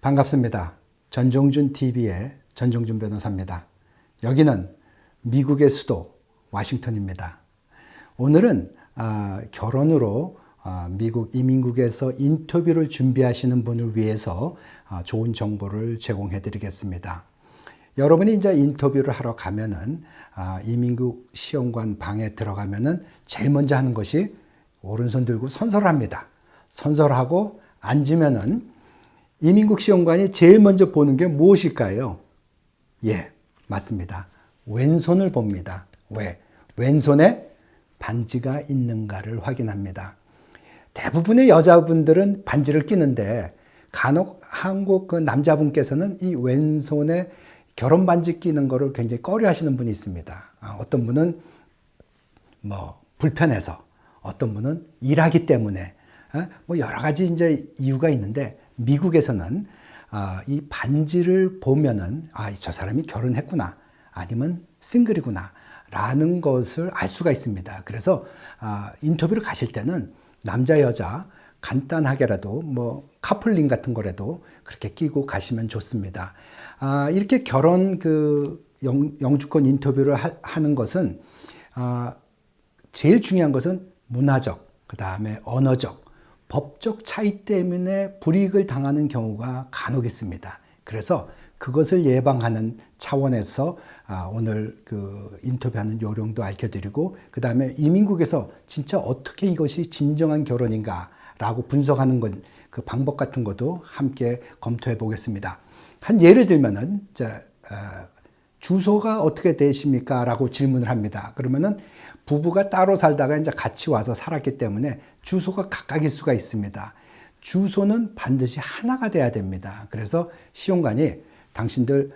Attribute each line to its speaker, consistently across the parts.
Speaker 1: 반갑습니다. 전종준 TV의 전종준 변호사입니다. 여기는 미국의 수도 워싱턴입니다. 오늘은 결혼으로 미국 이민국에서 인터뷰를 준비하시는 분을 위해서 좋은 정보를 제공해 드리겠습니다. 여러분이 이제 인터뷰를 하러 가면은 이민국 시험관 방에 들어가면은 제일 먼저 하는 것이 오른손 들고 선서를 합니다. 선서를 하고 앉으면은 이민국 시험관이 제일 먼저 보는 게 무엇일까요? 예, 맞습니다. 왼손을 봅니다. 왜? 왼손에 반지가 있는가를 확인합니다. 대부분의 여자분들은 반지를 끼는데 간혹 한국 그 남자분께서는 이 왼손에 결혼 반지 끼는 거를 굉장히 꺼려 하시는 분이 있습니다. 어떤 분은 불편해서, 어떤 분은 일하기 때문에, 여러 가지 이제 이유가 있는데, 미국에서는 이 반지를 보면은 저 사람이 결혼했구나, 아니면 싱글이구나 라는 것을 알 수가 있습니다. 그래서 인터뷰를 가실 때는 남자 여자 간단하게라도 카플링 같은 거라도 그렇게 끼고 가시면 좋습니다. 이렇게 결혼 영주권 인터뷰를 하는 것은 제일 중요한 것은 문화적, 그 다음에 언어적, 법적 차이 때문에 불이익을 당하는 경우가 간혹 있습니다. 그래서 그것을 예방하는 차원에서 오늘 인터뷰하는 요령도 알려드리고, 그 다음에 이민국에서 진짜 어떻게 이것이 진정한 결혼인가 라고 분석하는 그 방법 같은 것도 함께 검토해 보겠습니다. 한 예를 들면은 주소가 어떻게 되십니까? 라고 질문을 합니다. 그러면은 부부가 따로 살다가 이제 같이 와서 살았기 때문에 주소가 각각일 수가 있습니다. 주소는 반드시 하나가 돼야 됩니다. 그래서 시험관이 당신들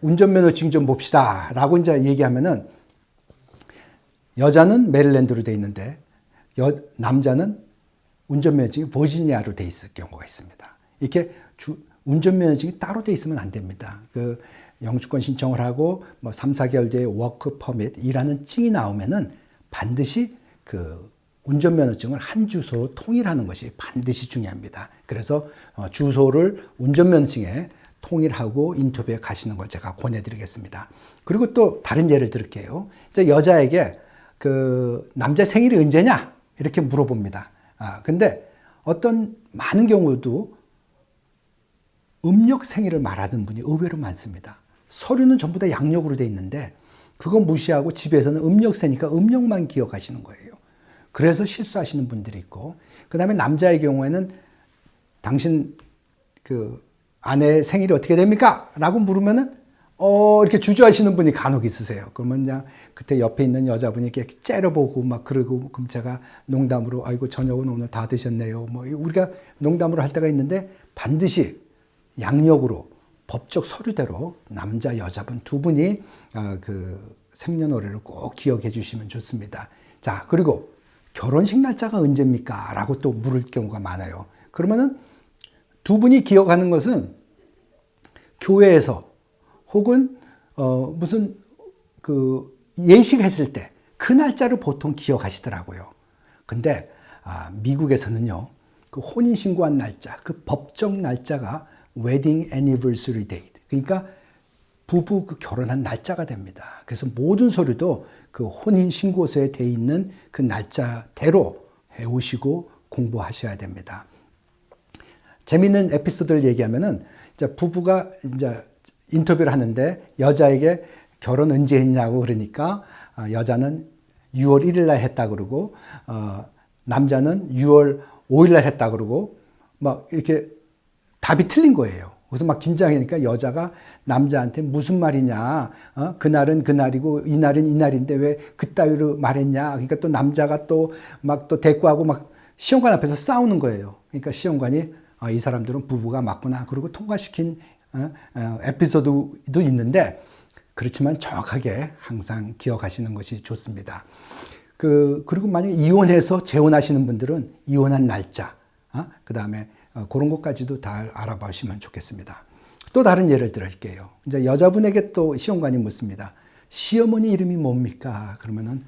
Speaker 1: 운전면허증 좀 봅시다 라고 이제 얘기하면은 여자는 메릴랜드로 돼 있는데 남자는 운전면허증이 버지니아로 돼 있을 경우가 있습니다. 이렇게 운전면허증이 따로 돼 있으면 안 됩니다. 영주권 신청을 하고 3, 4개월 뒤에 워크 퍼밋 일하는 증이 나오면은 반드시 운전면허증을 한 주소 통일하는 것이 반드시 중요합니다. 그래서 주소를 운전면허증에 통일하고 인터뷰에 가시는 걸 제가 권해드리겠습니다. 그리고 또 다른 예를 들게요. 이제 여자에게 남자 생일이 언제냐 이렇게 물어봅니다. 근데 많은 경우도 음력 생일을 말하는 분이 의외로 많습니다. 서류는 전부 다 양력으로 돼 있는데 그거 무시하고 집에서는 음력 세니까 음력만 기억하시는 거예요. 그래서 실수하시는 분들이 있고, 그 다음에 남자의 경우에는 당신 아내의 생일이 어떻게 됩니까? 라고 물으면은 이렇게 주저하시는 분이 간혹 있으세요. 그러면 그냥 그때 옆에 있는 여자분이 이렇게 째려보고 그러고, 그럼 제가 농담으로 아이고 저녁은 오늘 다 드셨네요. 우리가 농담으로 할 때가 있는데 반드시 양력으로 법적 서류대로 남자 여자분 두 분이 생년월일을 꼭 기억해 주시면 좋습니다. 자, 그리고 결혼식 날짜가 언제입니까? 라고 또 물을 경우가 많아요. 그러면은 두 분이 기억하는 것은 교회에서 혹은 무슨 예식했을 때 그 날짜를 보통 기억하시더라고요. 근데 미국에서는요, 혼인 신고한 날짜, 법적 날짜가 웨딩 애니버서리 데이트, 그러니까 부부 결혼한 날짜가 됩니다. 그래서 모든 서류도 혼인 신고서에 돼 있는 그 날짜대로 해오시고 공부하셔야 됩니다. 재미있는 에피소드를 얘기하면은 이제 부부가 이제 인터뷰를 하는데 여자에게 결혼 언제 했냐고 그러니까 여자는 6월 1일 날 했다 그러고 남자는 6월 5일 날 했다 그러고 이렇게 답이 틀린 거예요. 그래서 긴장하니까 여자가 남자한테 무슨 말이냐, 그날은 그날이고 이날은 이날인데 왜 그따위로 말했냐. 그러니까 또 남자가 또 대꾸하고 시험관 앞에서 싸우는 거예요. 그러니까 시험관이 이 사람들은 부부가 맞구나. 그리고 통과시킨 에피소드도 있는데, 그렇지만 정확하게 항상 기억하시는 것이 좋습니다. 그리고 만약에 이혼해서 재혼하시는 분들은 이혼한 날짜, 그 다음에 그런 것까지도 다 알아보시면 좋겠습니다. 또 다른 예를 들어볼게요. 이제 여자분에게 또 시험관이 묻습니다. 시어머니 이름이 뭡니까? 그러면은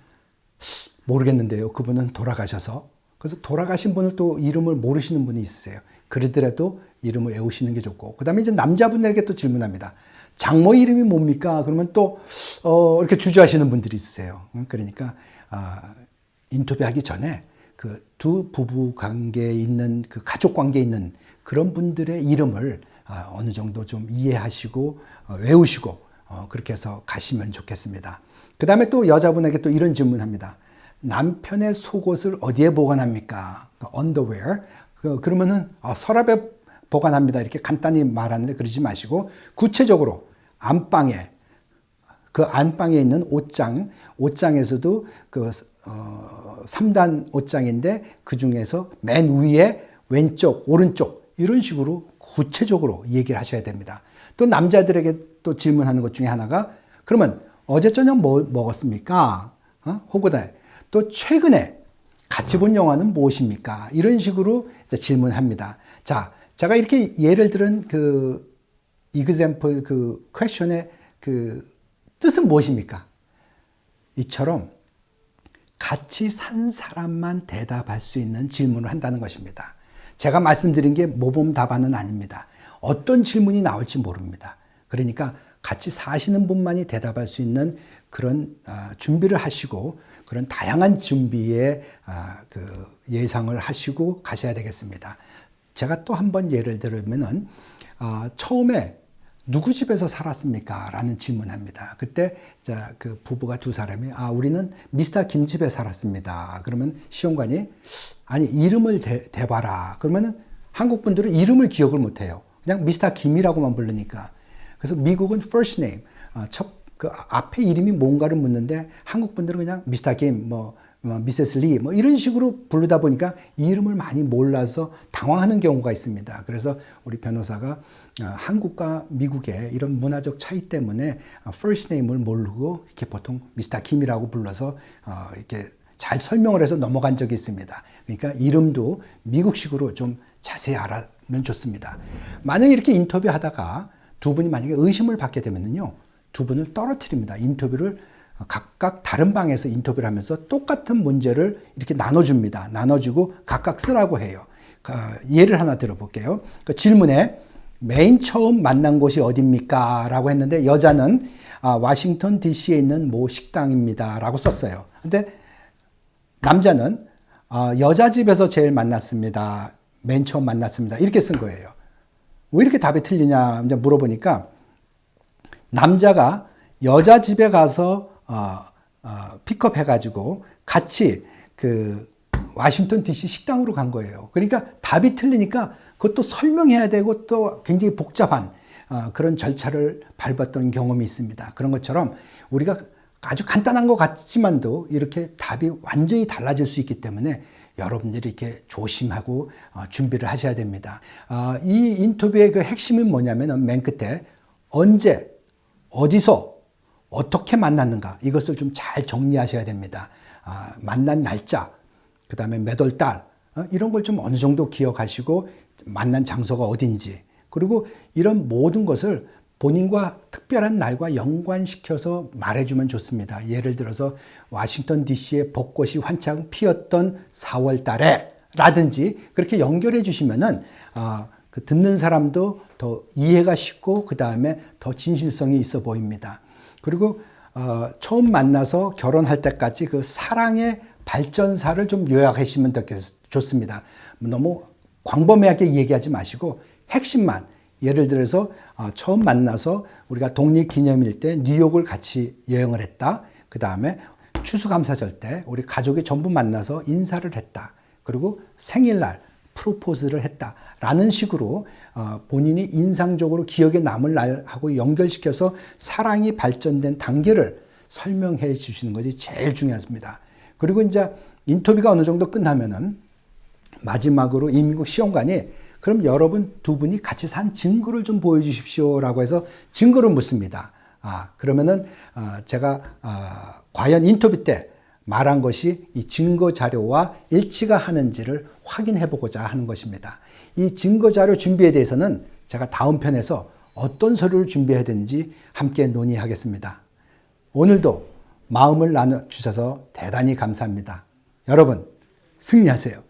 Speaker 1: 모르겠는데요. 그분은 돌아가셔서 그래서 돌아가신 분을 또 이름을 모르시는 분이 있으세요. 그러더라도 이름을 외우시는 게 좋고, 그 다음에 이제 남자분에게 또 질문합니다. 장모 이름이 뭡니까? 그러면 또 이렇게 주저하시는 분들이 있으세요. 그러니까 인터뷰하기 전에 그 두 부부 관계에 있는 그 가족 관계에 있는 그런 분들의 이름을 어느 정도 좀 이해하시고 외우시고 그렇게 해서 가시면 좋겠습니다. 그 다음에 또 여자분에게 또 이런 질문합니다. 남편의 속옷을 어디에 보관합니까? underwear. 그러면은 서랍에 보관합니다. 이렇게 간단히 말하는데 그러지 마시고 구체적으로 안방에, 그 안방에 있는 옷장에서도 그 3단 옷장인데 그 중에서 맨 위에 왼쪽, 오른쪽 이런 식으로 구체적으로 얘기를 하셔야 됩니다. 또 남자들에게 또 질문하는 것 중에 하나가 그러면 어제 저녁 뭐 먹었습니까? 혹은 또 최근에 같이 본 영화는 무엇입니까? 이런 식으로 질문합니다. 자, 제가 이렇게 예를 들은 그 example 그 question의 그 뜻은 무엇입니까? 이처럼 같이 산 사람만 대답할 수 있는 질문을 한다는 것입니다. 제가 말씀드린 게 모범 답안은 아닙니다. 어떤 질문이 나올지 모릅니다. 그러니까 같이 사시는 분만이 대답할 수 있는 그런 준비를 하시고 그런 다양한 준비에 그 예상을 하시고 가셔야 되겠습니다. 제가 또 한 번 예를 들면은 처음에 누구 집에서 살았습니까? 라는 질문합니다. 그때 그 부부가 두 사람이 우리는 미스터 김 집에 살았습니다. 그러면 시험관이 아니 이름을 대봐라. 그러면은 한국 분들은 이름을 기억을 못해요. 그냥 미스터 김이라고만 부르니까. 그래서 미국은 first name 그 앞에 이름이 뭔가를 묻는데 한국 분들은 그냥 미스터 김 미세스 리 이런 식으로 부르다 보니까 이름을 많이 몰라서 당황하는 경우가 있습니다. 그래서 우리 변호사가 한국과 미국의 이런 문화적 차이 때문에 first name을 모르고 이렇게 보통 미스터 김이라고 불러서 이렇게 잘 설명을 해서 넘어간 적이 있습니다. 그러니까 이름도 미국식으로 좀 자세히 알아면 좋습니다. 만약에 이렇게 인터뷰하다가 두 분이 만약에 의심을 받게 되면요, 두 분을 떨어뜨립니다. 인터뷰를 각각 다른 방에서 인터뷰를 하면서 똑같은 문제를 이렇게 나눠줍니다. 나눠주고 각각 쓰라고 해요. 예를 하나 들어볼게요. 그 질문에 맨 처음 만난 곳이 어디입니까? 라고 했는데 여자는 워싱턴 DC에 있는 모 식당입니다. 라고 썼어요. 근데 남자는 여자 집에서 제일 만났습니다. 맨 처음 만났습니다. 이렇게 쓴 거예요. 왜 이렇게 답이 틀리냐 이제 물어보니까 남자가 여자 집에 가서 픽업 해가지고 같이 그 워싱턴 DC 식당으로 간 거예요. 그러니까 답이 틀리니까 그것도 설명해야 되고 또 굉장히 복잡한 그런 절차를 밟았던 경험이 있습니다. 그런 것처럼 우리가 아주 간단한 것 같지만도 이렇게 답이 완전히 달라질 수 있기 때문에 여러분들이 이렇게 조심하고 준비를 하셔야 됩니다. 이 인터뷰의 그 핵심은 뭐냐면 맨 끝에 언제, 어디서, 어떻게 만났는가 이것을 좀 잘 정리하셔야 됩니다. 만난 날짜, 그 다음에 몇 월 달 이런 걸 좀 어느 정도 기억하시고 만난 장소가 어딘지 그리고 이런 모든 것을 본인과 특별한 날과 연관시켜서 말해주면 좋습니다. 예를 들어서 워싱턴 DC의 벚꽃이 한창 피었던 4월 달에 라든지 그렇게 연결해 주시면은 그 듣는 사람도 더 이해가 쉽고 그 다음에 더 진실성이 있어 보입니다. 그리고 처음 만나서 결혼할 때까지 그 사랑의 발전사를 좀 요약하시면 더 좋습니다. 너무 광범위하게 얘기하지 마시고 핵심만 예를 들어서 처음 만나서 우리가 독립기념일 때 뉴욕을 같이 여행을 했다. 그 다음에 추수감사절 때 우리 가족이 전부 만나서 인사를 했다. 그리고 생일날 프로포즈를 했다. 라는 식으로 본인이 인상적으로 기억에 남을 날하고 연결시켜서 사랑이 발전된 단계를 설명해 주시는 것이 제일 중요합니다. 그리고 이제 인터뷰가 어느 정도 끝나면은 마지막으로 이민국 시험관이 그럼 여러분 두 분이 같이 산 증거를 좀 보여주십시오 라고 해서 증거를 묻습니다. 그러면은 제가 과연 인터뷰 때 말한 것이 이 증거 자료와 일치가 하는지를 확인해 보고자 하는 것입니다. 이 증거 자료 준비에 대해서는 제가 다음 편에서 어떤 서류를 준비해야 되는지 함께 논의하겠습니다. 오늘도 마음을 나눠주셔서 대단히 감사합니다. 여러분 승리하세요.